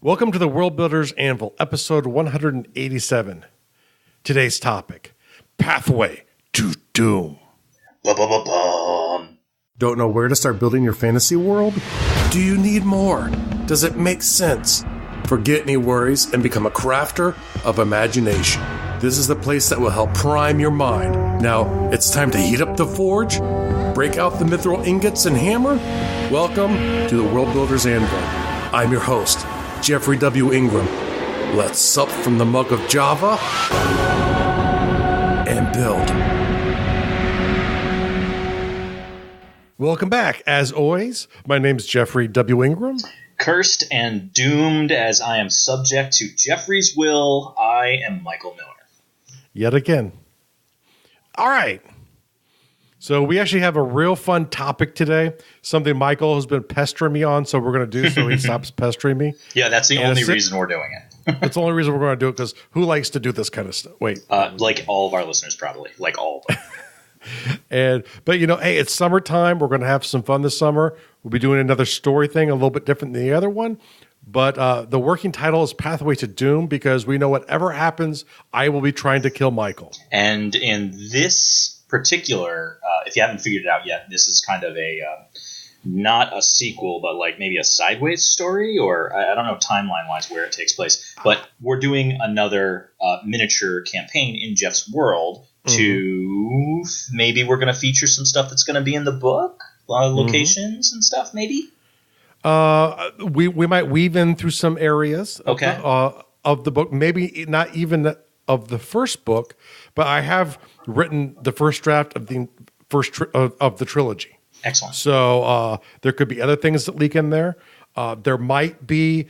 Welcome to the Worldbuilders Anvil, episode 187. Today's topic, Pathway to Doom. Ba-ba-ba-bum. Don't know where to start building your fantasy world? Do you need more? Does it make sense? Forget any worries and become a crafter of imagination. This is the place that will help prime your mind. Now, it's time to heat up the forge, break out the mithril ingots and hammer. Welcome to the Worldbuilders Anvil. I'm your host, Jeffrey W. Ingram. Let's sup from the mug of Java and build. Welcome back. As always, my name's Jeffrey W. Ingram. Cursed and doomed as I am subject to Jeffrey's will, I am Michael Miller. Yet again. All right. So we actually have a real fun topic today, something Michael has been pestering me on, so we're going to do so he stops pestering me. Yeah, that's the only reason we're doing it. That's the only reason we're going to do it, because who likes to do this kind of stuff? Wait. Like all of our listeners, probably. Like all of them. But, you know, hey, it's summertime. We're going to have some fun this summer. We'll be doing another story thing, a little bit different than the other one. But the working title is Pathway to Doom, because we know whatever happens, I will be trying to kill Michael. And in this particular, if you haven't figured it out yet, this is kind of a not a sequel, but like maybe a sideways story, or I don't know timeline-wise where it takes place. But we're doing another miniature campaign in Jeff's world to maybe we're going to feature some stuff that's going to be in the book, locations and stuff, maybe. We might weave in through some areas of the book, maybe not even of the first book, but I have written the first draft of the of the trilogy. Excellent. So there could be other things that leak in there. There might be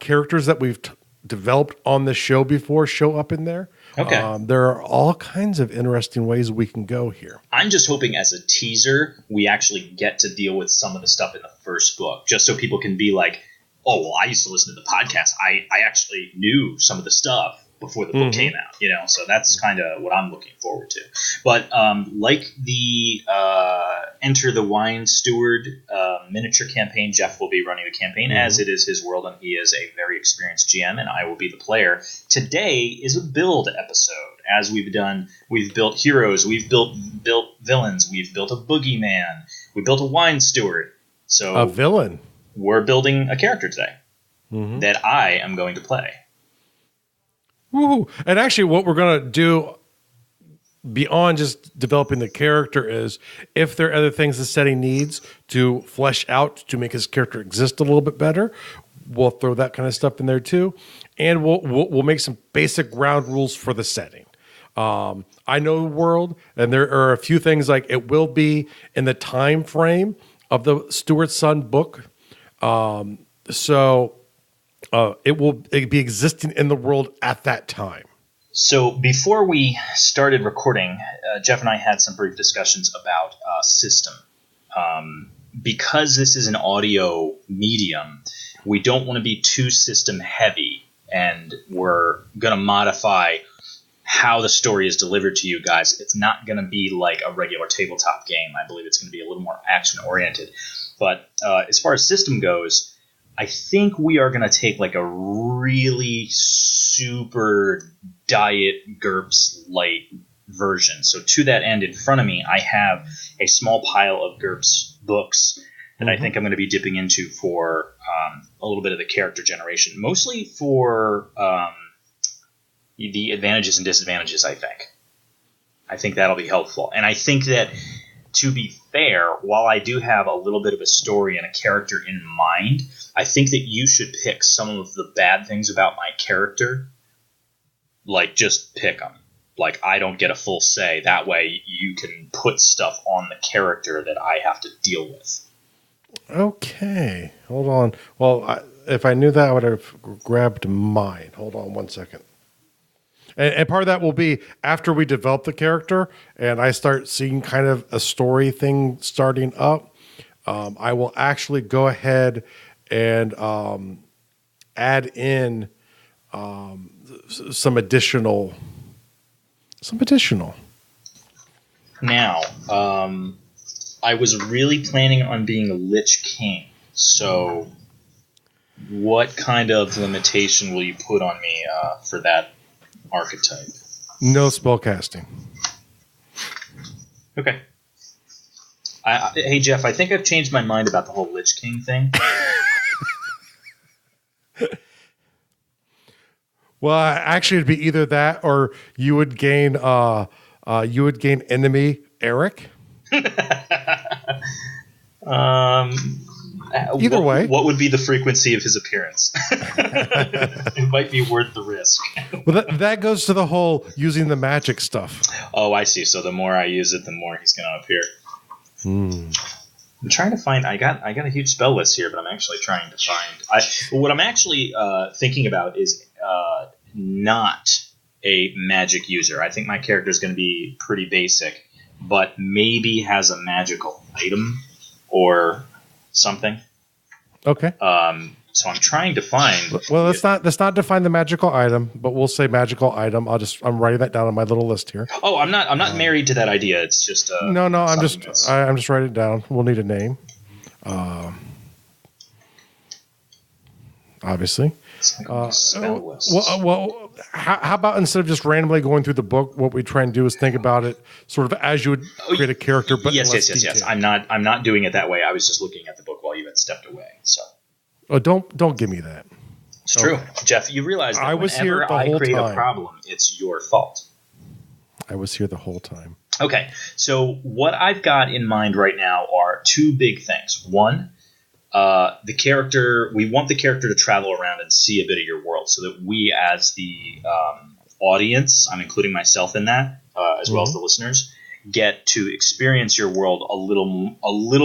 characters that we've developed on the show before show up in there. Okay. There are all kinds of interesting ways we can go here. I'm just hoping as a teaser, we actually get to deal with some of the stuff in the first book, just so people can be like, oh, well, I used to listen to the podcast. I actually knew some of the stuff before the book came out, you know, so that's kind of what I'm looking forward to. But like the Enter the Wine Steward miniature campaign, Jeff will be running the campaign as it is his world, and he is a very experienced GM, and I will be the player. Today is a build episode. As we've done, we've built heroes, we've built villains, we've built a boogeyman, we built a wine steward. So a villain. We're building a character today that I am going to play. Woo! And actually, what we're going to do beyond just developing the character is, if there are other things the setting needs to flesh out to make his character exist a little bit better, we'll throw that kind of stuff in there too, and we'll make some basic ground rules for the setting. I know the world, and there are a few things like it will be in the time frame of the Stewart's Son book, so. It will be existing in the world at that time. So before we started recording, Jeff and I had some brief discussions about system. Because this is an audio medium, we don't want to be too system heavy, and we're going to modify how the story is delivered to you guys. It's not going to be like a regular tabletop game. I believe it's going to be a little more action-oriented. But as far as system goes, I think we are going to take like a really super diet GURPS light version. So to that end, in front of me, I have a small pile of GURPS books that I think I'm going to be dipping into for a little bit of the character generation, mostly for the advantages and disadvantages, I think that'll be helpful. And I think that, to be fair, while I do have a little bit of a story and a character in mind, I think that you should pick some of the bad things about my character. Like, just pick them. Like, I don't get a full say. That way you can put stuff on the character that I have to deal with. Okay. Hold on. Well, if I knew that, I would have grabbed mine. Hold on one second. And part of that will be after we develop the character and I start seeing kind of a story thing starting up, I will actually go ahead and add in some additional. Now, I was really planning on being a Lich King, so What kind of limitation will you put on me for that archetype? No spellcasting. Okay. Hey, Jeff, I think I've changed my mind about the whole Lich King thing. Well, actually, it'd be either that or you would gain enemy Eric. Either way, what would be the frequency of his appearance? It might be worth the risk. Well, that goes to the whole using the magic stuff. Oh, I see. So the more I use it, the more he's going to appear. I'm trying to find. I got a huge spell list here, but I'm actually trying to find. What I'm actually thinking about is not a magic user. I think my character is going to be pretty basic, but maybe has a magical item or something. Okay. So I'm trying to find. Well, let's not define the magical item, but we'll say magical item. I'm writing that down on my little list here. Oh, I'm not married to that idea. It's just no. I'm just writing it down. We'll need a name. Obviously. Well, how about instead of just randomly going through the book, what we try and do is think about it sort of as you would create a character, but yes. I'm not doing it that way. I was just looking at the book while you had stepped away. So. Oh, don't give me that. It's true, Jeff. You realize that I was here the whenever whole I create time. a problem, it's your fault. I was here the whole time. Okay, so what I've got in mind right now are two big things. One, the character. We want the character to travel around and see a bit of your world, so that we, as the audience, I'm including myself in that, as well as the listeners, get to experience your world a little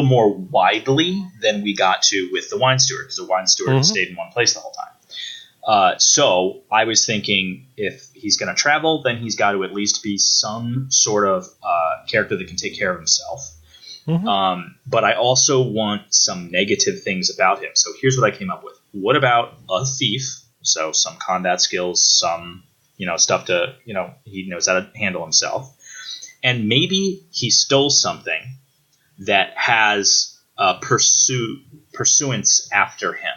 more widely than we got to with the wine steward, because the wine steward stayed in one place the whole time. So I was thinking, if he's going to travel, then he's got to at least be some sort of character that can take care of himself. But I also want some negative things about him. So here's what I came up with. What about a thief? So some combat skills, some stuff to he knows how to handle himself. And maybe he stole something that has pursuance after him.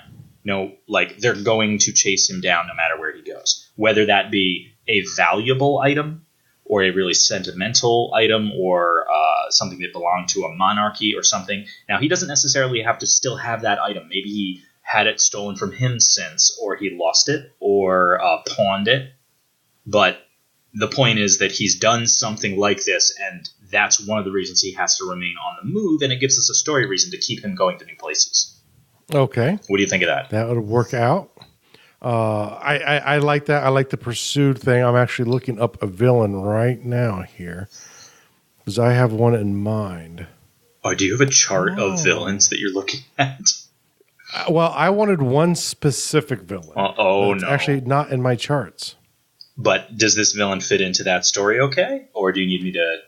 Like they're going to chase him down no matter where he goes. Whether that be a valuable item or a really sentimental item or something that belonged to a monarchy or something. Now, he doesn't necessarily have to still have that item. Maybe he had it stolen from him since, or he lost it or pawned it. But the point is that he's done something like this, and that's one of the reasons he has to remain on the move, and it gives us a story reason to keep him going to new places. Okay. What do you think of that? That would work out. I like that. I like the pursued thing. I'm actually looking up a villain right now here because I have one in mind. Oh, do you have a chart of villains that you're looking at? Well, I wanted one specific villain. No. Actually not in my charts. But does this villain fit into that story okay? Or do you need me to...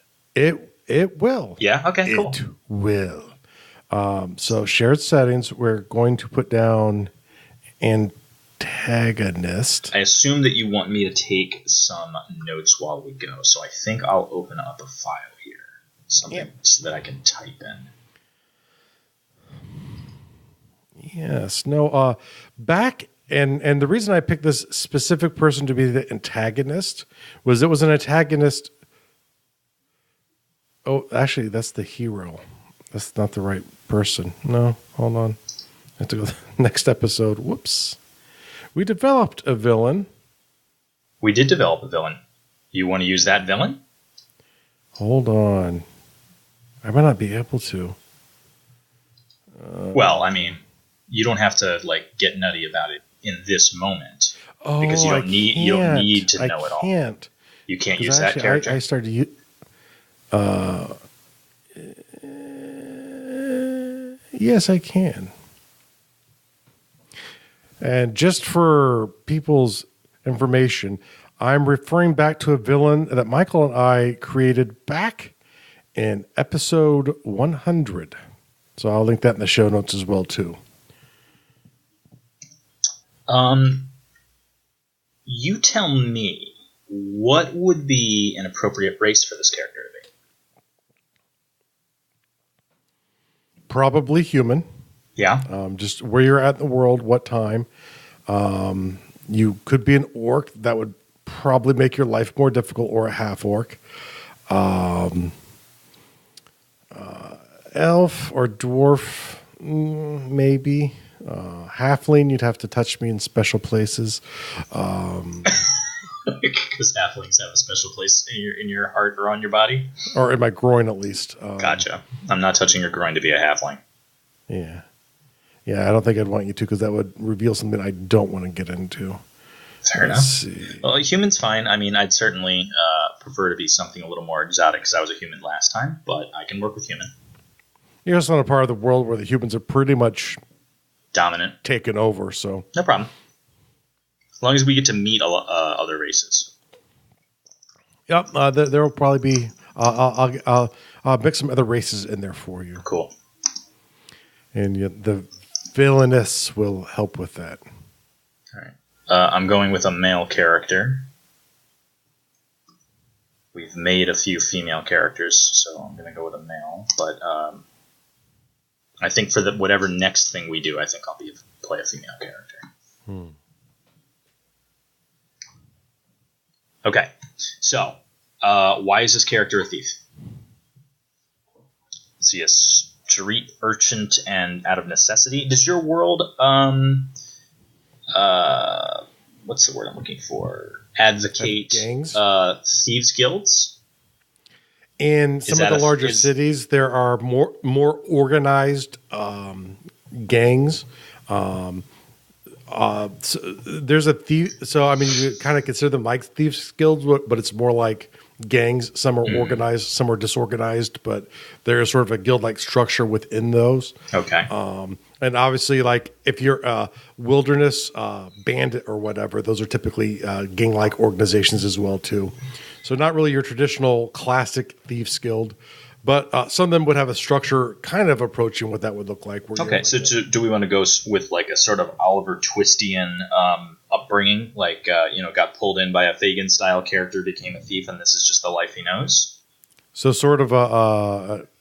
It will. Yeah? Okay, cool. It will. So shared settings, we're going to put down antagonist. I assume that you want me to take some notes while we go. So I think I'll open up a file here. Something so that I can type in. Yes. No, back... And the reason I picked this specific person to be the antagonist was it was an antagonist. Oh, actually, that's the hero. That's not the right person. No, hold on. I have to go to the next episode. Whoops. We developed a villain. We did develop a villain. You want to use that villain? Hold on. I might not be able to. Well, I mean, you don't have to get nutty about it in this moment, because you don't need to know it all. You can't use that character. I started to yes, I can. And just for people's information, I'm referring back to a villain that Michael and I created back in episode 100. So I'll link that in the show notes as well too. You tell me, what would be an appropriate race for this character to be? Probably human. Yeah. Just where you're at in the world, what time. You could be an orc. That would probably make your life more difficult, or a half orc. Elf or dwarf, maybe. Halfling, you'd have to touch me in special places. Because halflings have a special place in your heart or on your body? Or in my groin, at least. Gotcha. I'm not touching your groin to be a halfling. Yeah. Yeah, I don't think I'd want you to, because that would reveal something I don't want to get into. Fair enough. Well, a human's fine. I mean, I'd certainly prefer to be something a little more exotic, because I was a human last time, but I can work with human. You're also in a part of the world where the humans are pretty much dominant, taken over, so no problem. As long as we get to meet other races. Yep, there will probably be. I'll mix some other races in there for you. Cool. And the villainous will help with that. All right. I'm going with a male character. We've made a few female characters, so I'm going to go with a male. But I think for whatever next thing we do, I think I'll play a female character. Okay. So, why is this character a thief? Is he a street urchin and out of necessity? Does your world, what's the word I'm looking for? Advocate gangs? Thieves guilds? In some of the larger cities, there are more organized gangs. So there's a thief. So I mean, you kind of consider them like thieves guilds, but it's more like gangs. Some are organized, some are disorganized, but there's sort of a guild-like structure within those. Okay. And obviously, like if you're a wilderness bandit or whatever, those are typically gang-like organizations as well too. So not really your traditional classic thieves guild. But some of them would have a structure kind of approaching what that would look like. Okay, so do we want to go with like a sort of Oliver Twistian upbringing? Like, got pulled in by a Fagin-style character, became a thief, and this is just the life he knows? So sort of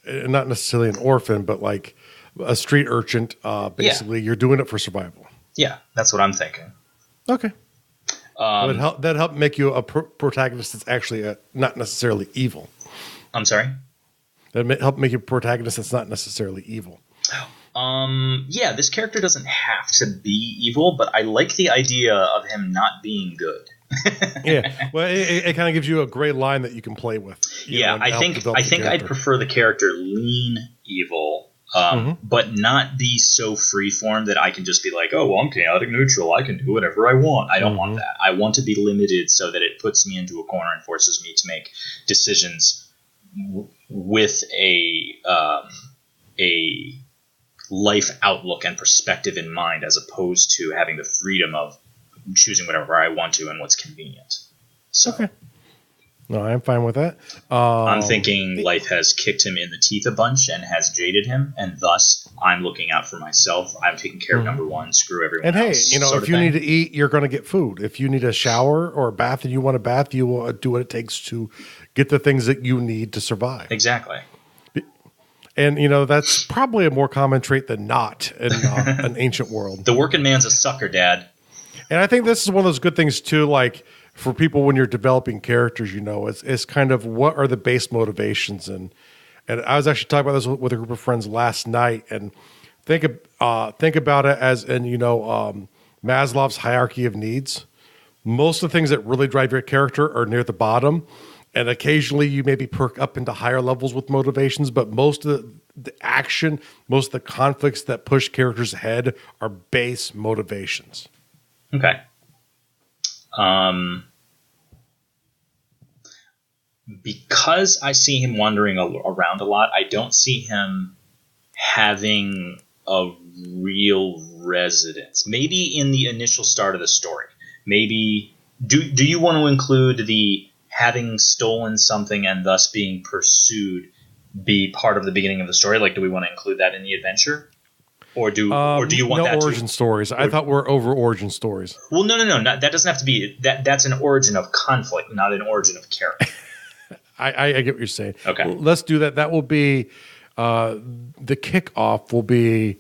not necessarily an orphan, but like a street urchin. Basically, You're doing it for survival. Yeah, that's what I'm thinking. Okay. That'd help make you a protagonist that's actually not necessarily evil. I'm sorry? That help make you a protagonist that's not necessarily evil. Yeah, this character doesn't have to be evil, but I like the idea of him not being good. Yeah, well, it kind of gives you a great line that you can play with. I think I'd prefer the character lean evil, but not be so freeform that I can just be like, oh, well, I'm chaotic neutral. I can do whatever I want. I don't want that. I want to be limited so that it puts me into a corner and forces me to make decisions with a life outlook and perspective in mind, as opposed to having the freedom of choosing whatever I want to and what's convenient. So, okay. No, I'm fine with that. I'm thinking life has kicked him in the teeth a bunch and has jaded him, and thus I'm looking out for myself. I'm taking care of number one. Screw everyone else. And hey, if you need to eat, you're going to get food. If you need a shower or a bath and you want a bath, you will do what it takes to get the things that you need to survive. Exactly. And, that's probably a more common trait than not in an ancient world. The working man's a sucker, Dad. And I think this is one of those good things, too, like for people when you're developing characters, it's kind of what are the base motivations. And I was actually talking about this with a group of friends last night, and think about it as in, Maslow's hierarchy of needs. Most of the things that really drive your character are near the bottom. And occasionally you maybe perk up into higher levels with motivations, but most of the action, most of the conflicts that push characters ahead are base motivations. Okay. Because I see him wandering around a lot, I don't see him having a real residence. Maybe in the initial start of the story. Maybe do you want to include the having stolen something and thus being pursued be part of the beginning of the story? Like, do we want to include that in the adventure? Or do you want that origin stories? I thought we're over origin stories. Well, no. That doesn't have to be. That's an origin of conflict, not an origin of character. I get what you're saying. Okay. Well, let's do that. That will be the kickoff will be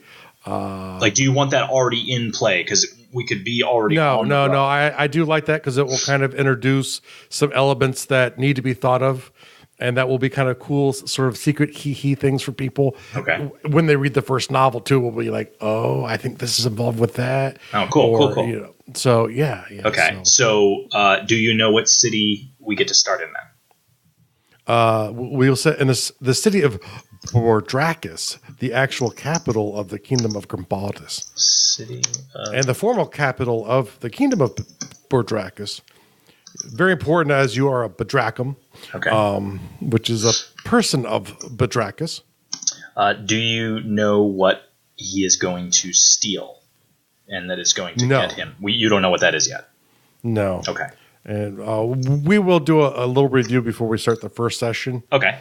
Like, do you want that already in play? Because we could be already No. road. I do like that because it will kind of introduce some elements that need to be thought of, and that will be kind of cool, sort of secret hee things for people. Okay. When they read the first novel too, will be like, oh, I think this is involved with that. Oh, cool. You know, so yeah. Okay. So, do you know what city we get to start in then? We'll set in the city of Bordrakis, the actual capital of the kingdom of Grimbaldas. City and the formal capital of the kingdom of Bordrakis. Very important, as you are a Badrachum, which is a person of Badrakis. Do you know what he is going to steal, and that is going to get him? You don't know what that is yet. No. Okay. And we will do a little review before we start the first session. Okay.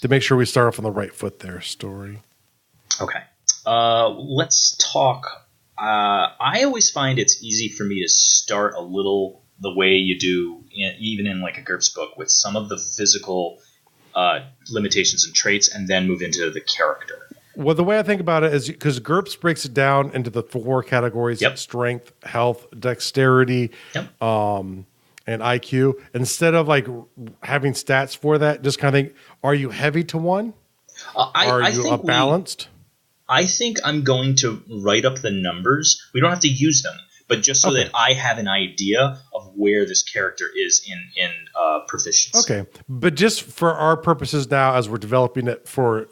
To make sure we start off on the right foot there, story. Okay. Let's talk. I always find it's easy for me to start a little the way you do, even in like a GURPS book, with some of the physical limitations and traits, and then move into the character. Well, the way I think about it is because GURPS breaks it down into the 4 categories: strength, health, dexterity, and IQ. Instead of like having stats for that, just kind of think: are you heavy to one? Are you balanced? I think I'm going to write up the numbers. We don't have to use them, but just so that I have an idea of where this character is in proficiency. Okay, but just for our purposes now, as we're developing it for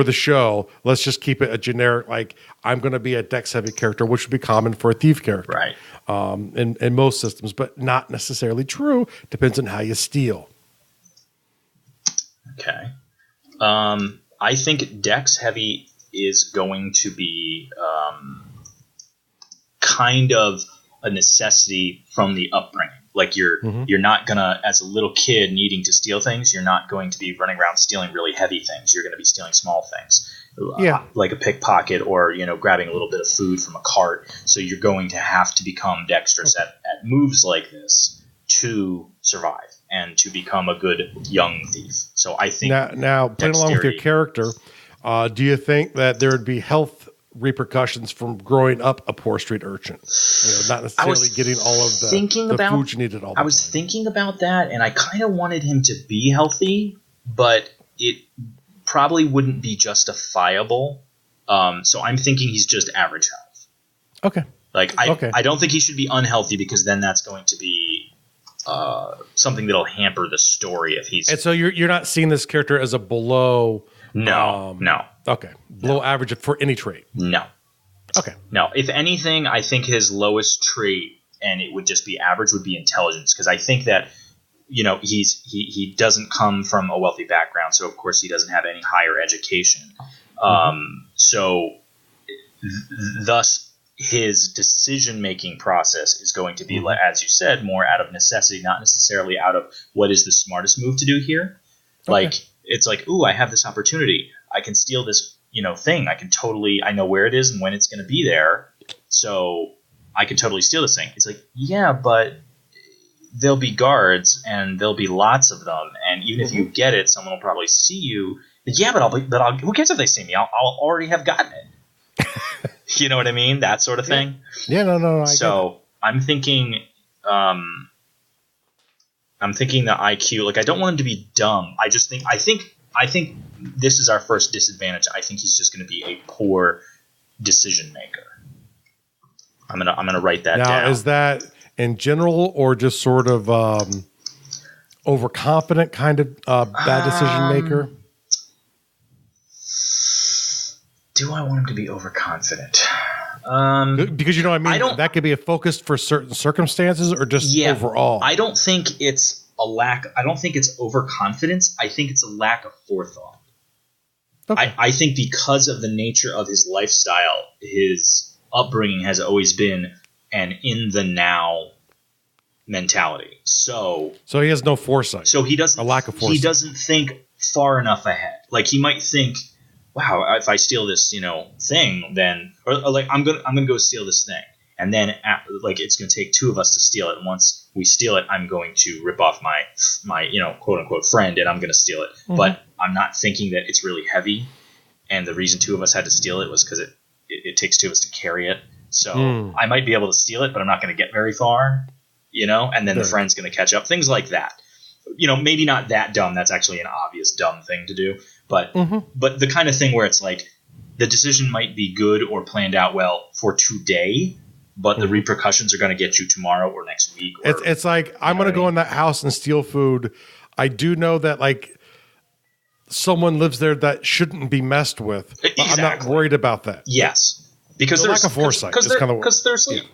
the show, let's just keep it a generic, like, I'm going to be a dex-heavy character, which would be common for a thief character. Right. In most systems, but not necessarily true. Depends on how you steal. Okay. I think dex-heavy is going to be kind of a necessity from the upbringing. Like you're not gonna, as a little kid needing to steal things, you're not going to be running around stealing really heavy things. You're going to be stealing small things, like a pickpocket or grabbing a little bit of food from a cart. So you're going to have to become dexterous at moves like this to survive and to become a good young thief. So I think now playing along with your character, do you think that there would be health repercussions from growing up a poor street urchin? Not necessarily getting all of the food you needed all the time. I was thinking about that, and I kind of wanted him to be healthy, but it probably wouldn't be justifiable. So I'm thinking he's just average health. Okay. I don't think he should be unhealthy, because then that's going to be something that'll hamper the story if he's... And so you're not seeing this character as a below... No. Okay. Below average for any trait. No. Okay. No. If anything, I think his lowest trait, and it would just be average, would be intelligence, because I think that he doesn't come from a wealthy background, so of course he doesn't have any higher education. So thus his decision-making process is going to be, as you said, more out of necessity, not necessarily out of what is the smartest move to do here. Okay. It's like, ooh, I have this opportunity. I can steal this, thing. I know where it is and when it's going to be there. So I can totally steal this thing. It's like, yeah, but there'll be guards and there'll be lots of them. And even if you get it, someone will probably see you. But yeah, but who cares if they see me? I'll already have gotten it. You know what I mean? That sort of thing. Yeah, no. I'm thinking, the IQ, I don't want him to be dumb. I think this is our first disadvantage. I think he's just going to be a poor decision maker. I'm gonna write that down. Now, is that in general or just sort of overconfident kind of bad decision maker? Do I want him to be overconfident? Because you know what I mean? That could be a focus for certain circumstances or just overall. I don't think it's I don't think it's overconfidence. I think it's a lack of forethought. Okay. I think because of the nature of his lifestyle, his upbringing has always been an in the now mentality. So he has no foresight. So he doesn't. A lack of foresight. He doesn't think far enough ahead. He might think, wow, if I steal this, thing, then, or I'm gonna go steal this thing, and then it's gonna take 2 of us to steal it. And once we steal it, I'm going to rip off my quote unquote friend, and I'm gonna steal it. Mm-hmm. But I'm not thinking that it's really heavy, and the reason two of us had to steal it was because it takes two of us to carry it. So I might be able to steal it, but I'm not going to get very far, and then the friend's going to catch up. Things like that. Maybe not that dumb. That's actually an obvious dumb thing to do. But the kind of thing where it's like the decision might be good or planned out well for today, but the repercussions are going to get you tomorrow or next week. Or, it's like, I'm going to go in that house and steal food. I do know that, like, someone lives there that shouldn't be messed with. Exactly. I'm not worried about that. Yes. Because lack of foresight. Because they're asleep.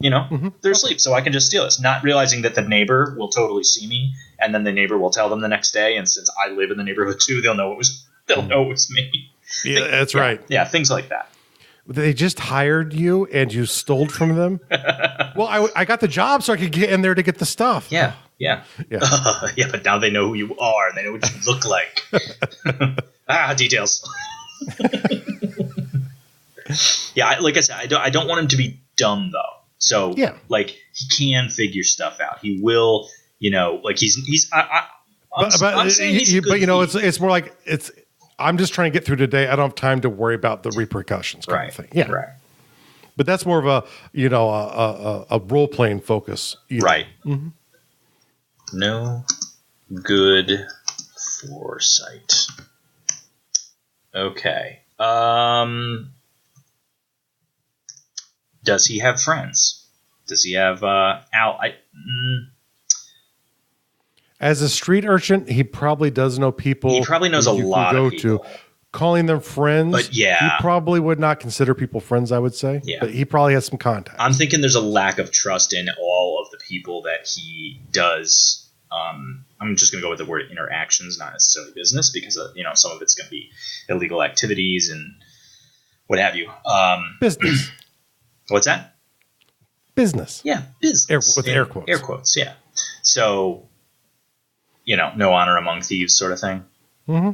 They're asleep, so I can just steal this. Not realizing that the neighbor will totally see me, and then the neighbor will tell them the next day, and since I live in the neighborhood too, they'll know it was me. Yeah, that's right. Yeah, things like that. They just hired you and you stole from them? Well, I got the job so I could get in there to get the stuff. Yeah. Yeah, but now they know who you are, and they know what you look like. Details. Yeah, like I said, I don't want him to be dumb though. So like he can figure stuff out. He will, like he's. I'm saying he's a good thief. It's more like I'm just trying to get through today. I don't have time to worry about the repercussions kind of thing. Yeah, right. But that's more of a role playing focus, right? Mm-hmm. No good foresight. Okay. Does he have friends? Does he have As a street urchin, he probably does know people. He probably knows a lot of people. Calling them friends, but he probably would not consider people friends, I would say. Yeah. But he probably has some contact. I'm thinking there's a lack of trust in all of the people that he does. I'm just going to go with the word interactions, not necessarily business, because some of it's going to be illegal activities and what have you. Business. What's that? Business. Yeah, business. With air quotes. Air quotes, yeah. So, no honor among thieves sort of thing. Mm-hmm.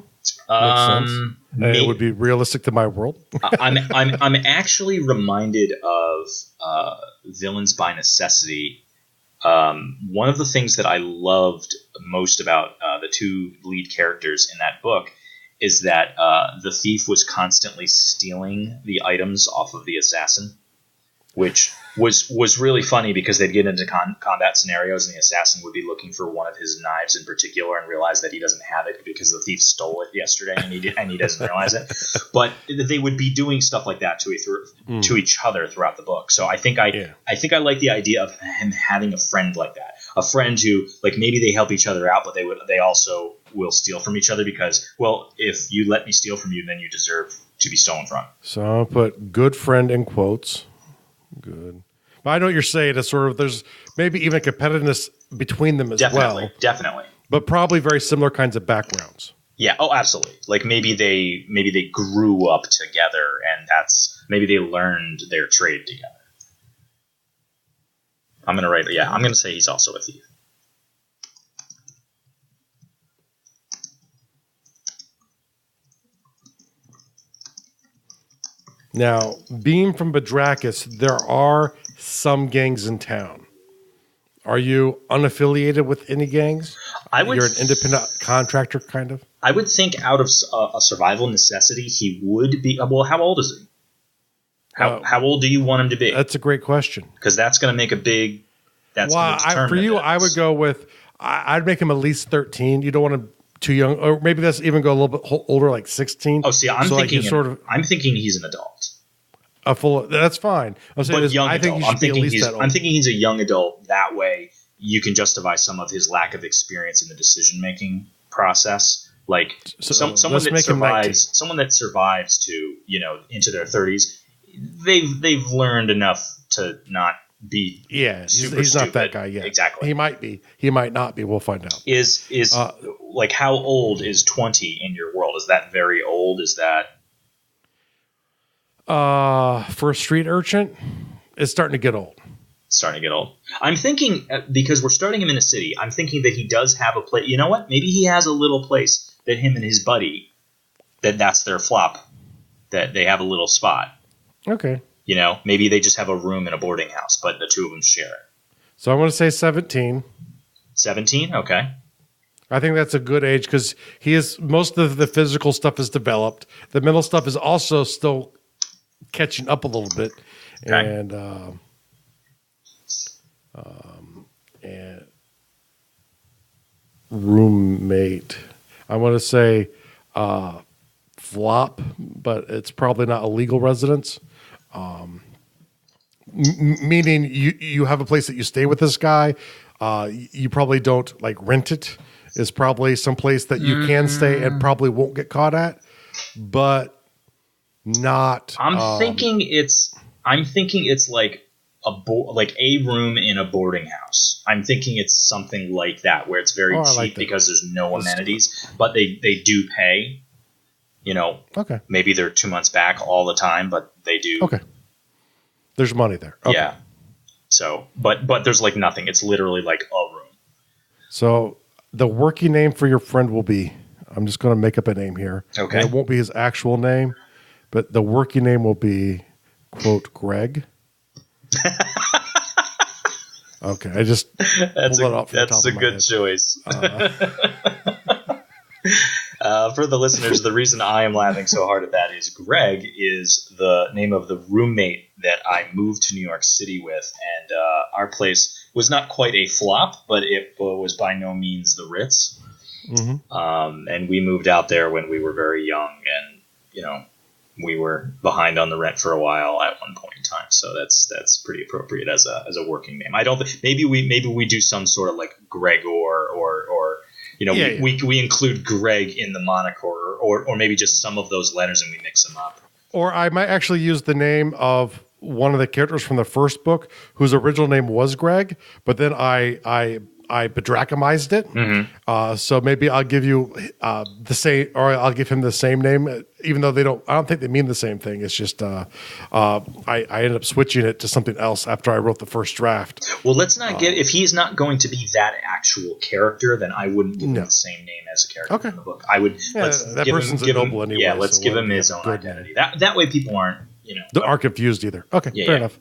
Makes sense. It would be realistic to my world. I'm actually reminded of Villains by Necessity. One of the things that I loved most about the two lead characters in that book is that the thief was constantly stealing the items off of the assassin, which was really funny because they'd get into combat scenarios and the assassin would be looking for one of his knives in particular and realize that he doesn't have it because the thief stole it yesterday and he doesn't realize it. But they would be doing stuff like that to each other throughout the book. So I think I like the idea of him having a friend like that, a friend who, like, maybe they help each other out, but they also will steal from each other because, well, if you let me steal from you, then you deserve to be stolen from. So I'll put good friend in quotes. Good. But I know what you're saying. It's sort of, there's maybe even a competitiveness between them as well. Definitely. But probably very similar kinds of backgrounds. Yeah. Oh, absolutely. Like maybe they grew up together and maybe they learned their trade together. I'm going to say he's also a thief. Now, being from Badrakis, there are some gangs in town. Are you unaffiliated with any gangs? You're an independent contractor, kind of? I would think out of a survival necessity, he would be. Well, how old is he? How old do you want him to be? That's a great question. Because that's going to make a big. For you, I would go with. I'd make him at least 13. You don't want him too young, or maybe that's even go a little bit older, like 16. Oh, see, I'm thinking he's an adult. That's fine. I'm thinking he's a young adult. That way, you can justify some of his lack of experience in the decision making process. Like someone that survives to into their 30s, they've learned enough to not be. Yeah, he's not that guy yet. Exactly. He might be. He might not be. We'll find out. Is like how old is 20 in your world? Is that very old? Is that for a street urchin? It's starting to get old. I'm thinking because we're starting him in a city. I'm thinking that he does have a place. You know what? Maybe he has a little place that him and his buddy that's their flop. That they have a little spot. Okay. Maybe they just have a room in a boarding house, but the two of them share it. So I'm going to say 17. 17? Okay. I think that's a good age because most of the physical stuff is developed. The mental stuff is also still catching up a little bit. Okay. And roommate, I want to say flop, but it's probably not a legal residence. Meaning you have a place that you stay with this guy. You probably don't like rent it. It's probably someplace that you can stay and probably won't get caught at, but not. I'm thinking it's like like a room in a boarding house. I'm thinking it's something like that where it's very cheap like because there's no amenities, but they do pay. Okay. Maybe they're 2 months back all the time, but they do. Okay. There's money there. Okay. Yeah. So, but there's like nothing. It's literally like a room. So the working name for your friend will be, I'm just going to make up a name here. Okay. And it won't be his actual name, but the working name will be, quote, Greg. Okay. I just pulled that off from the top That's of a my good head. choice. For the listeners, the reason I am laughing so hard at that is Greg is the name of the roommate that I moved to New York City with, and our place was not quite a flop, but it was by no means the Ritz. Mm-hmm. And we moved out there when we were very young, and we were behind on the rent for a while at one point in time. So that's pretty appropriate as a working name. I don't think maybe we do some sort of like Gregor or we include Greg in the moniker or maybe just some of those letters and we mix them up. Or I might actually use the name of one of the characters from the first book whose original name was Greg, but then I bedrachemized it. Mm-hmm. So maybe I'll give you the same, or I'll give him the same name, even though I don't think they mean the same thing. It's just I ended up switching it to something else after I wrote the first draft. Well, let's not get, if he's not going to be that actual character, then I wouldn't give him the same name as a character in the book. I would, that person's a noble anyway. Yeah, let's give him his own identity. That way people aren't, aren't confused either. Okay, fair enough.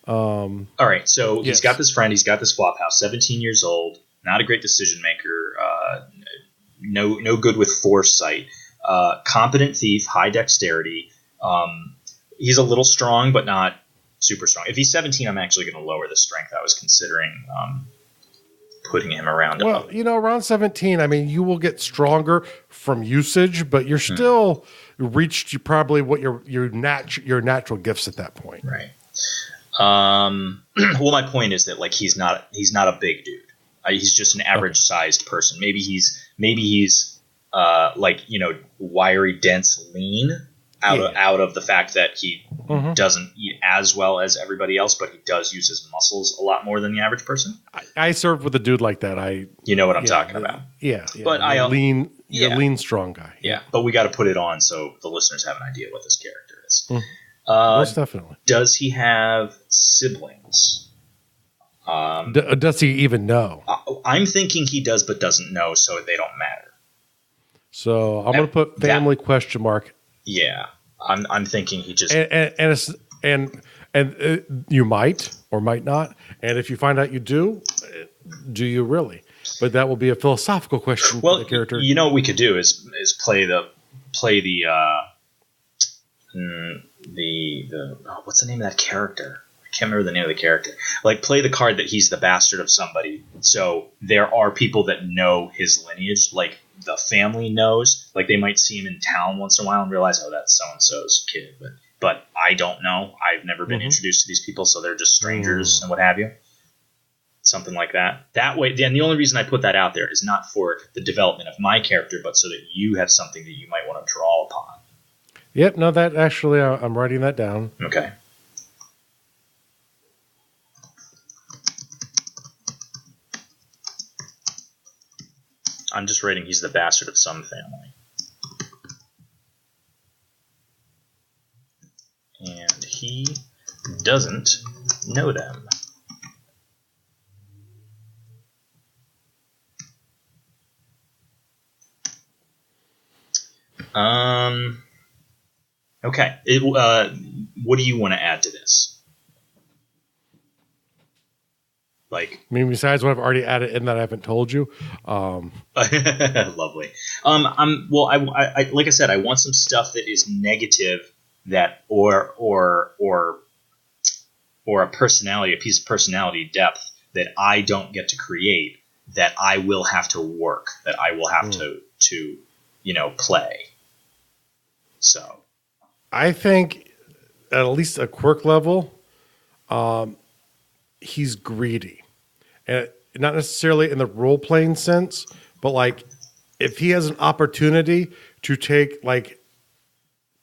All right, so he's got this friend, he's got this flop house, 17 years old, not a great decision maker, no good with foresight, competent thief, high dexterity. He's a little strong, but not super strong. If he's 17, I'm actually going to lower the strength. I was considering putting him around. Well, around 17, I mean, you will get stronger from usage, but you're still reached probably what your natural gifts at that point. Right. Well, my point is that like he's not a big dude. He's just an average sized person. Maybe he's like wiry, dense, lean out of the fact that he doesn't eat as well as everybody else, but he does use his muscles a lot more than the average person. I served with a dude like that. You know what I'm talking about. Yeah. But lean, strong guy. Yeah, but we got to put it on so the listeners have an idea what this character is. Most definitely. Does he have siblings? Does he even know? I'm thinking he does, but doesn't know, so they don't matter. So I'm going to put family question mark. Yeah, I'm thinking he just and you might or might not, and if you find out you do you really? But that will be a philosophical question for the character. You know what we could do is play the what's the name of that character? I can't remember the name of the character. Like, play the card that he's the bastard of somebody. So there are people that know his lineage, like the family knows. Like, they might see him in town once in a while and realize, oh, that's so-and-so's kid. But I don't know. I've never been introduced to these people, so they're just strangers and what have you. Something like that. That way, and the only reason I put that out there is not for the development of my character, but so that you have something that you might want to draw upon. Yep, no, that actually, I'm writing that down. Okay. I'm just writing he's the bastard of some family. And he doesn't know them. Okay. What do you want to add to this? Like, I mean, besides what I've already added in that I haven't told you. lovely. I like I said, I want some stuff that is negative, that or a personality, a piece of personality depth that I don't get to create, that I will have to work, that I will have to play. So I think at least a quirk level, he's greedy, and not necessarily in the role playing sense, but like if he has an opportunity to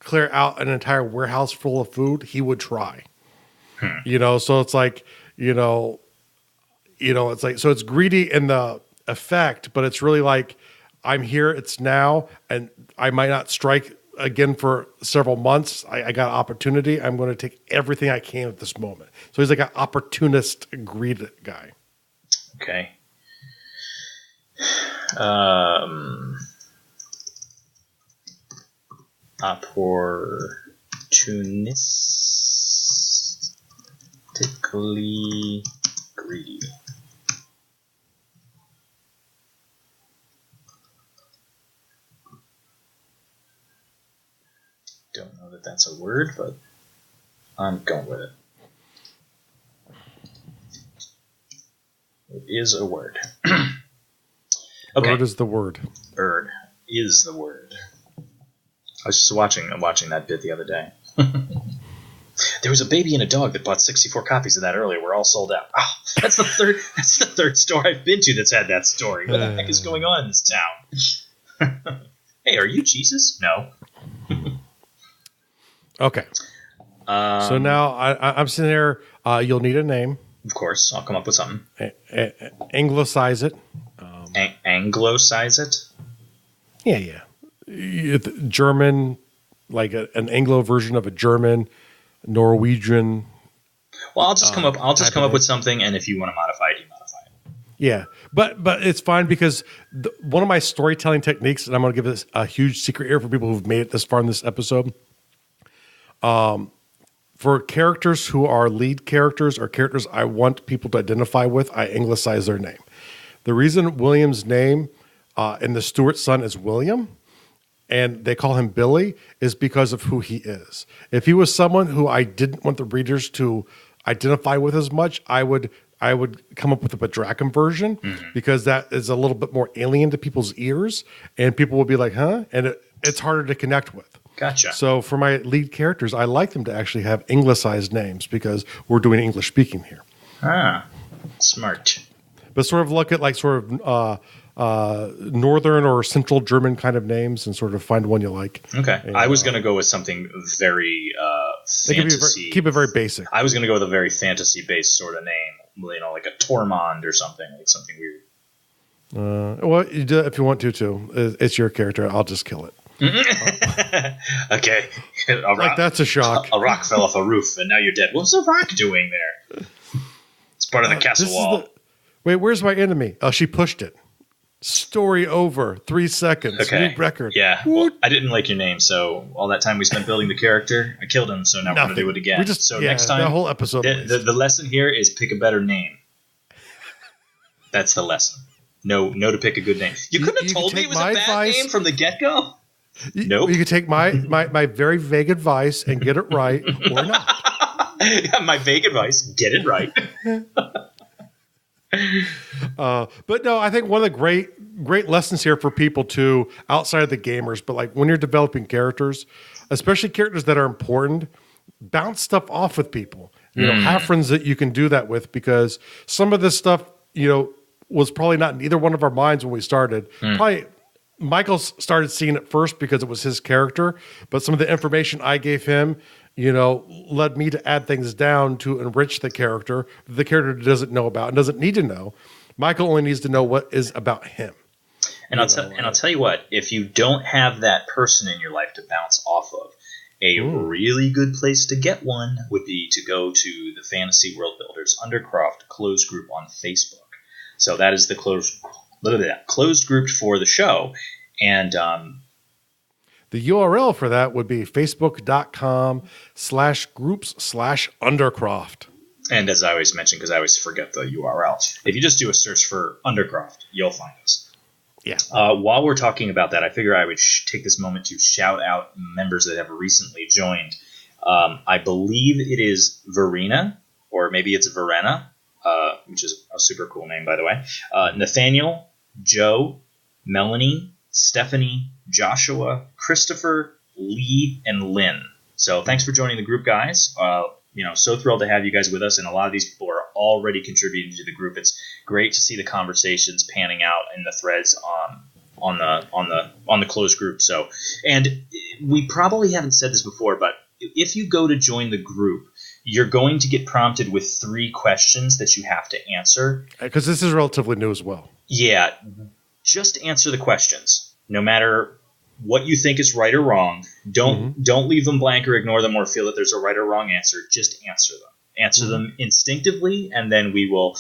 clear out an entire warehouse full of food, he would try. So it's like, it's like, so it's greedy in the effect, but it's really like, I'm here, it's now, and I might not strike again for several months. I got an opportunity. I'm going to take everything I can at this moment. So he's like an opportunist greed guy. Okay. Opportunistically greedy. Don't know that that's a word, but I'm going with it. It is a word. Okay. Bird is the word. Bird is the word. I was just watching that bit the other day. There was a baby and a dog that bought 64 copies of that earlier. We're all sold out. Oh, that's the third store I've been to that's had that story. What the heck is going on in this town? Hey, are you Jesus? No. Okay. So now I'm sitting there. You'll need a name. Of course, I'll come up with something. Anglicize it. Anglicize it? Yeah. German, like an Anglo version of a German, Norwegian. Well, I'll just come up with something, and if you want to modify it, you modify it. Yeah, but it's fine because one of my storytelling techniques, and I'm going to give this a huge secret here for people who've made it this far in this episode. For characters who are lead characters or characters I want people to identify with, I anglicize their name. The reason William's name in The Stewart's Son is William, and they call him Billy, is because of who he is. If he was someone who I didn't want the readers to identify with as much, I would come up with a Badrachim version, because that is a little bit more alien to people's ears, and people will be like, huh? And it's harder to connect with. Gotcha. So for my lead characters, I like them to actually have anglicized names because we're doing English speaking here. Ah, smart. But sort of look at like sort of northern or central German kind of names and sort of find one you like. Okay. And, I was going to go with something very fantasy. Keep it very basic. I was going to go with a very fantasy-based sort of name, like a Tormund or something, like something weird. Well, you do, if you want to, too. It's your character. I'll just kill it. Okay. That's a shock. A rock fell off a roof, and now you're dead. What's the rock doing there? It's part of the castle wall. Wait, where's my enemy? Oh, she pushed it. Story over. 3 seconds. Okay. New record. Yeah. Well, I didn't like your name, so all that time we spent building the character, I killed him, so now we're going to do it again. Next time, the whole episode. The lesson here is pick a better name. That's the lesson. No to pick a good name. You couldn't have told me it was a bad name from the get-go? Nope. You could take my very vague advice and get it right, or not. Yeah, my vague advice, get it right. But no, I think one of the great lessons here for people too, outside of the gamers, but like when you're developing characters, especially characters that are important, bounce stuff off with people. Have friends that you can do that with, because some of this stuff, was probably not in either one of our minds when we started. Probably Michael started seeing it first because it was his character, but some of the information I gave him, led me to add things down to enrich the character doesn't know about and doesn't need to know. Michael only needs to know what is about him. And I'll tell you what, if you don't have that person in your life to bounce off of, a really good place to get one would be to go to the Fantasy Worldbuilders Undercroft closed group on Facebook. So that is the closed group for the show. And the URL for that would be facebook.com/groups/Undercroft. And as I always mention, because I always forget the URL, if you just do a search for Undercroft, you'll find us. Yeah. While we're talking about that, I figure I would take this moment to shout out members that have recently joined. I believe it is Verena, or maybe it's Verena, which is a super cool name, by the way. Nathaniel, Joe, Melanie, Stephanie, Joshua, Christopher, Lee, and Lynn. So thanks for joining the group, guys. So thrilled to have you guys with us, and a lot of these people are already contributing to the group. It's great to see the conversations panning out in the threads on the closed group. So, and we probably haven't said this before, but if you go to join the group, you're going to get prompted with 3 questions that you have to answer. Because this is relatively new as well. Yeah, just answer the questions, no matter what you think is right or wrong. Don't leave them blank or ignore them or feel that there's a right or wrong answer. Just answer them. Answer them instinctively, and then we will,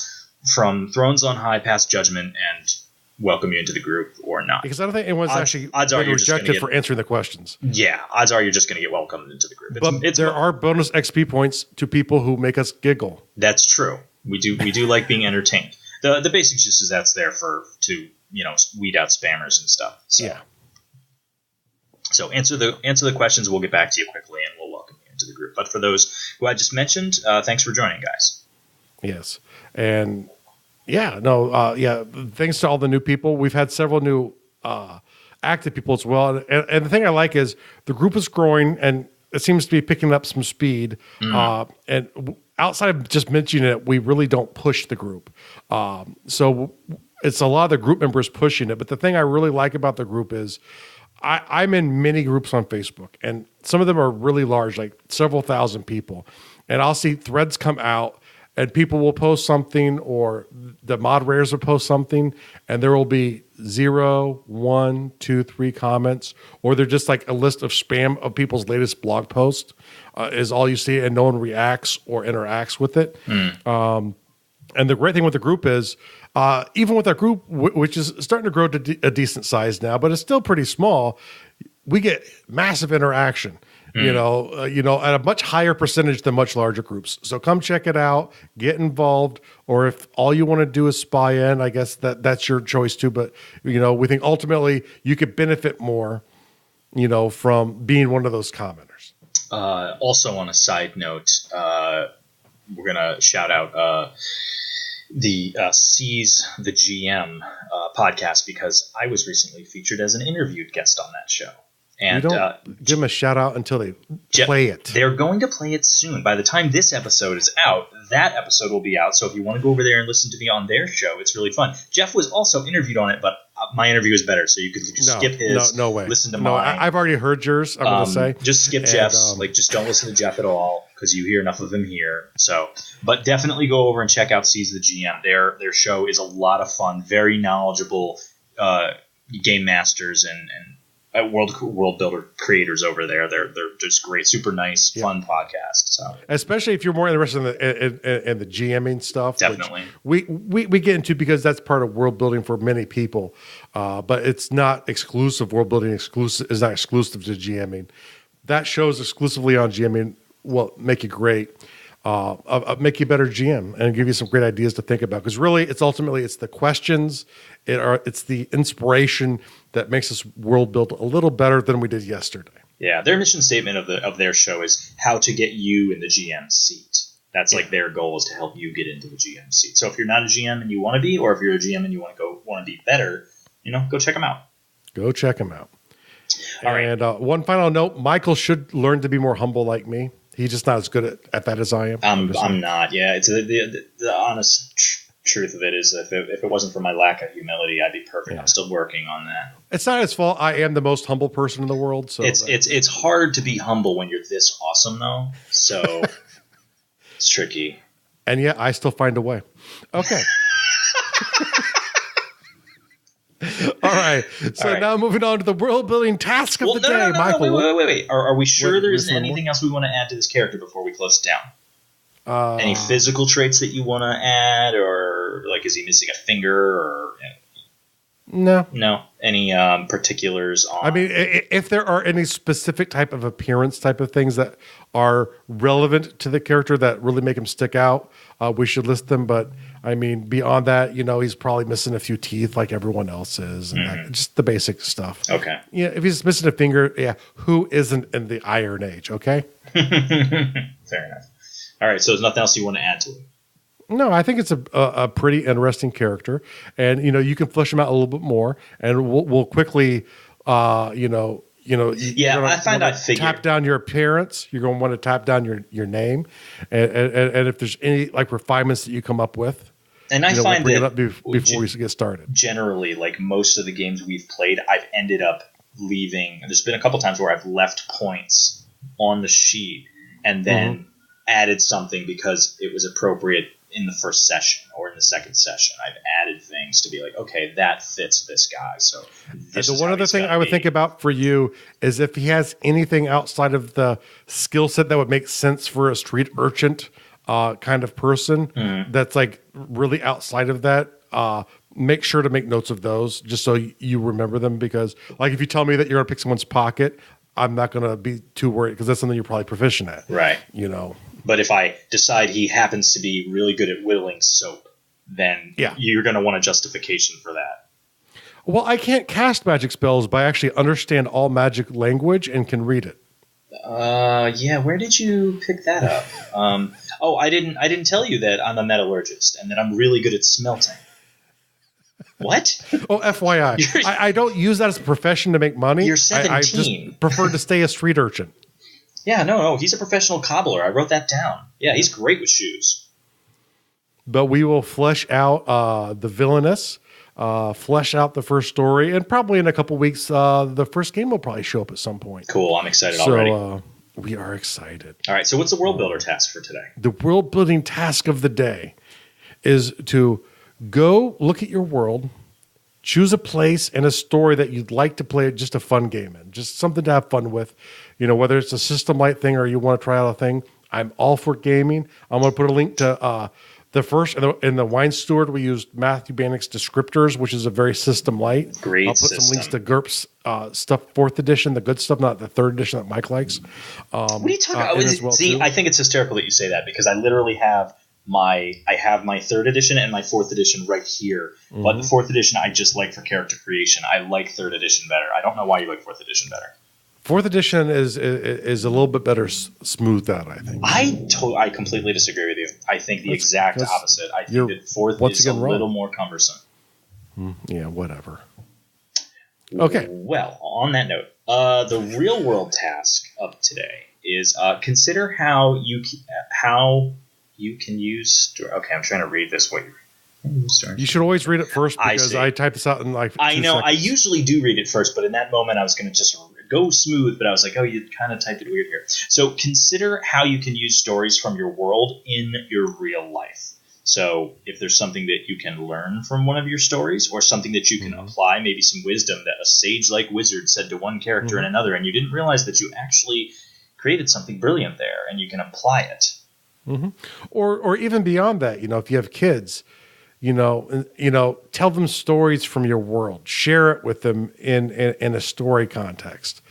from thrones on high, pass judgment and welcome you into the group or not. Because I don't think anyone's actually odds are been rejected for answering the questions. Yeah, odds are you're just going to get welcomed into the group. But there are bonus XP points to people who make us giggle. That's true. We do like being entertained. The basic gist is that's there to weed out spammers and stuff. So. Yeah. So answer the questions. We'll get back to you quickly, and we'll welcome you into the group. But for those who I just mentioned, thanks for joining, guys. Yes, and thanks to all the new people. We've had several new active people as well, and the thing I like is the group is growing, and it seems to be picking up some speed. And outside of just mentioning it, we really don't push the group. So it's a lot of the group members pushing it. But the thing I really like about the group is I'm in many groups on Facebook, and some of them are really large, like several thousand people. And I'll see threads come out, and people will post something, or the moderators will post something, and there will be 0, 1, 2, 3 comments, or they're just like a list of spam of people's latest blog post is all you see, and no one reacts or interacts with it. And the great thing with the group is, even with our group, which is starting to grow to a decent size now, but it's still pretty small, we get massive interaction, at a much higher percentage than much larger groups. So come check it out, get involved, or if all you want to do is spy in, I guess that's your choice too. But, we think ultimately you could benefit more, from being one of those commenters. Also on a side note, we're going to shout out the Seize the GM podcast, because I was recently featured as an interviewed guest on that show. And you don't give them a shout out until they play it. They're going to play it soon. By the time this episode is out, that episode will be out. So if you want to go over there and listen to me on their show, it's really fun. Jeff was also interviewed on it, but my interview is better. So you can just skip his. No way. Listen to mine. I've already heard yours. I'm going to say just skip Jeff's. Just don't listen to Jeff at all, because you hear enough of him here. So, but definitely go over and check out Seize the GM. Their show is a lot of fun. Very knowledgeable game masters and Worldbuilder creators over there. They're just great, super nice, fun podcast. So especially if you're more interested in the GMing stuff, definitely which we get into, because that's part of world building for many people. But it's not exclusive. World building is not exclusive to GMing. That show's exclusively on GMing will make you great. Make you a better GM and give you some great ideas to think about. Because really, it's the questions, it's the inspiration that makes us world build a little better than we did yesterday. Yeah, their mission statement of their show is how to get you in the GM seat. That's like their goal, is to help you get into the GM seat. So if you're not a GM and you want to be, or if you're a GM and you want to be better, go check them out. Go check them out. All right. And one final note: Michael should learn to be more humble like me. He's just not as good at that as I am. I'm not. Yeah, it's the honest truth of it is, if it wasn't for my lack of humility, I'd be perfect. Yeah. I'm still working on that. It's not his fault. I am the most humble person in the world. So it's hard to be humble when you're this awesome, though. So it's tricky. And yet I still find a way. Okay. All right. So now moving on to the world building task of the day, Michael. Wait. Are we sure there isn't anything else we want to add to this character before we close it down? Any physical traits that you want to add, or like, is he missing a finger, or? No. No. Any particulars on? I mean, if there are any specific type of appearance type of things that are relevant to the character that really make him stick out, we should list them. But I mean, beyond that, he's probably missing a few teeth like everyone else is, and just the basic stuff. Okay. Yeah, if he's missing a finger, who isn't in the Iron Age? Okay. Fair enough. All right. So there's nothing else you want to add to it? No, I think it's a pretty interesting character, and you can flesh him out a little bit more, and we'll quickly, I figured tap down your appearance. You're going to want to tap down your name, and if there's any like refinements that you come up with, and I find bring that it up before we get started. Generally, like most of the games we've played, I've ended up leaving. There's been a couple times where I've left points on the sheet and then added something because it was appropriate in the first session or in the second session. I've added things to be like, okay, that fits this guy. So the one other thing I would think about for you is if he has anything outside of the skill set that would make sense for a street urchin kind of person that's like really outside of that, make sure to make notes of those just so you remember them, because like if you tell me that you're going to pick someone's pocket, I'm not going to be too worried because that's something you're probably proficient at. Right. But if I decide he happens to be really good at whittling soap, then you're going to want a justification for that. Well, I can't cast magic spells, but I actually understand all magic language and can read it. Where did you pick that up? I didn't tell you that I'm a metallurgist and that I'm really good at smelting. What? Oh, FYI. I don't use that as a profession to make money. You're 17. I just prefer to stay a street urchin. Yeah, no, he's a professional cobbler. I wrote that down. Yeah, he's great with shoes. But we will flesh out the villainous, flesh out the first story, and probably in a couple weeks, the first game will probably show up at some point. Cool, I'm excited already. We are excited. All right, so what's the Worldbuilder task for today? The world-building task of the day is to go look at your world, choose a place and a story that you'd like to play just a fun game in, just something to have fun with. Whether it's a system-light thing or you want to try out a thing, I'm all for gaming. I'm going to put a link to the first, in the Wine Steward, we used Matthew Bannock's Descriptors, which is a very system-light. Great I'll put some links to GURPS stuff, 4th edition, the good stuff, not the 3rd edition that Mike likes. What are you talking about? See, I think it's hysterical that you say that because I literally have my 3rd edition and my 4th edition right here. But the 4th edition I just like for character creation. I like 3rd edition better. I don't know why you like 4th edition better. 4th edition is a little bit better smoothed out, I think. I completely disagree with you. I think the exact opposite. I think that 4th is a little more cumbersome. Yeah, whatever. Okay. Well, on that note, the real world task of today is consider how you can use. Okay, I'm trying to read this. You should always read it first because I typed this out in like 2 I know. seconds. I usually do read it first, but in that moment I was going to just go smooth, but I was like, oh, you kind of typed it weird here. So consider how you can use stories from your world in your real life. So if there's something that you can learn from one of your stories or something that you can apply, maybe some wisdom that a sage-like wizard said to one character and another, and you didn't realize that you actually created something brilliant there and you can apply it. Or even beyond that, if you have kids, tell them stories from your world. Share it with them in a story context.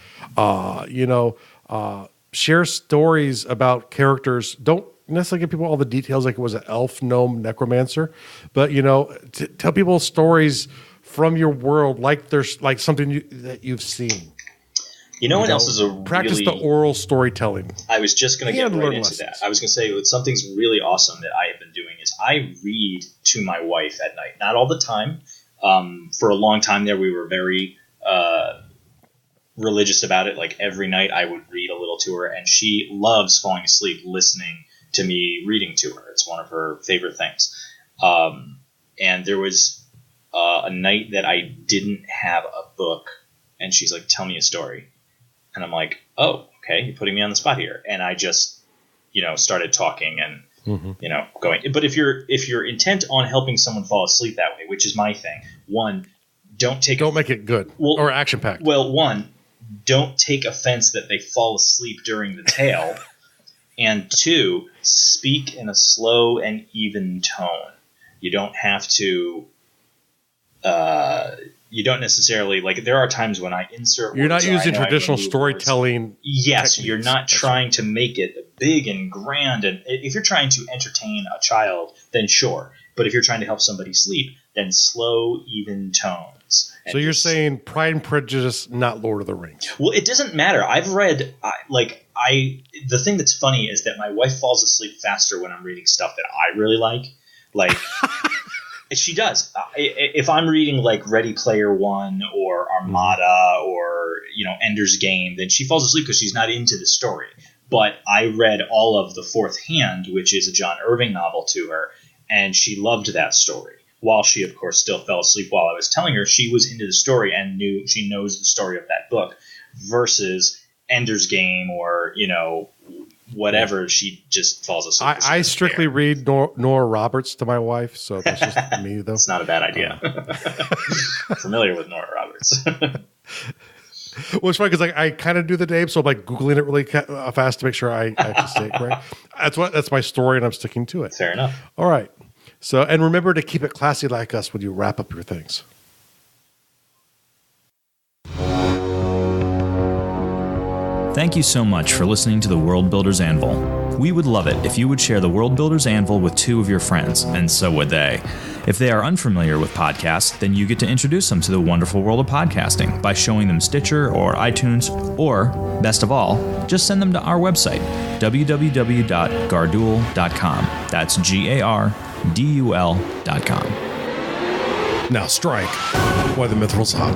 Share stories about characters. Don't necessarily give people all the details like it was an elf, gnome, necromancer, but tell people stories from your world like there's like something that you've seen. What else is practice the oral storytelling. I was just going to get right into that. I was going to say something's really awesome that I have been doing is I read to my wife at night. Not all the time. For a long time there, we were very religious about it. Like every night I would read a little to her, and she loves falling asleep listening to me reading to her. It's one of her favorite things. And there was a night that I didn't have a book, and she's like, tell me a story. And I'm like, oh, okay, you're putting me on the spot here. And I just, started talking and, going. But if you're intent on helping someone fall asleep that way, which is my thing, one, don't make it good or action-packed. Well, one, don't take offense that they fall asleep during the tale. And two, speak in a slow and even tone. You don't have to you don't necessarily like. There are times when I insert. You're not words or I using know I traditional remove storytelling. words. Yes, techniques. you're not trying to make it big and grand. And if you're trying to entertain a child, then sure. But if you're trying to help somebody sleep, then slow, even tones. So you're saying Pride and Prejudice, not Lord of the Rings. Well, it doesn't matter. I've read the thing that's funny is that my wife falls asleep faster when I'm reading stuff that I really like. Like she does. If I'm reading like Ready Player One or Armada or Ender's Game, then she falls asleep because she's not into the story. But I read all of The Fourth Hand, which is a John Irving novel, to her, and she loved that story. While she, of course, still fell asleep while I was telling her, she was into the story and she knows the story of that book versus Ender's Game or, whatever. She just falls asleep. I strictly read Nora Roberts to my wife, so that's just me, though. It's not a bad idea. Familiar with Nora Roberts. Well, it's funny because I kind of do the name, so I'm like Googling it really fast to make sure I actually say it correct. That's my story, and I'm sticking to it. Fair enough. All right. So, and remember to keep it classy like us when you wrap up your things. Thank you so much for listening to the World Builder's Anvil. We would love it if you would share the World Builder's Anvil with 2 of your friends, and so would they. If they are unfamiliar with podcasts, then you get to introduce them to the wonderful world of podcasting by showing them Stitcher or iTunes, or, best of all, just send them to our website, www.gardul.com. That's GARDUL.com. Now strike while the mithril's hot.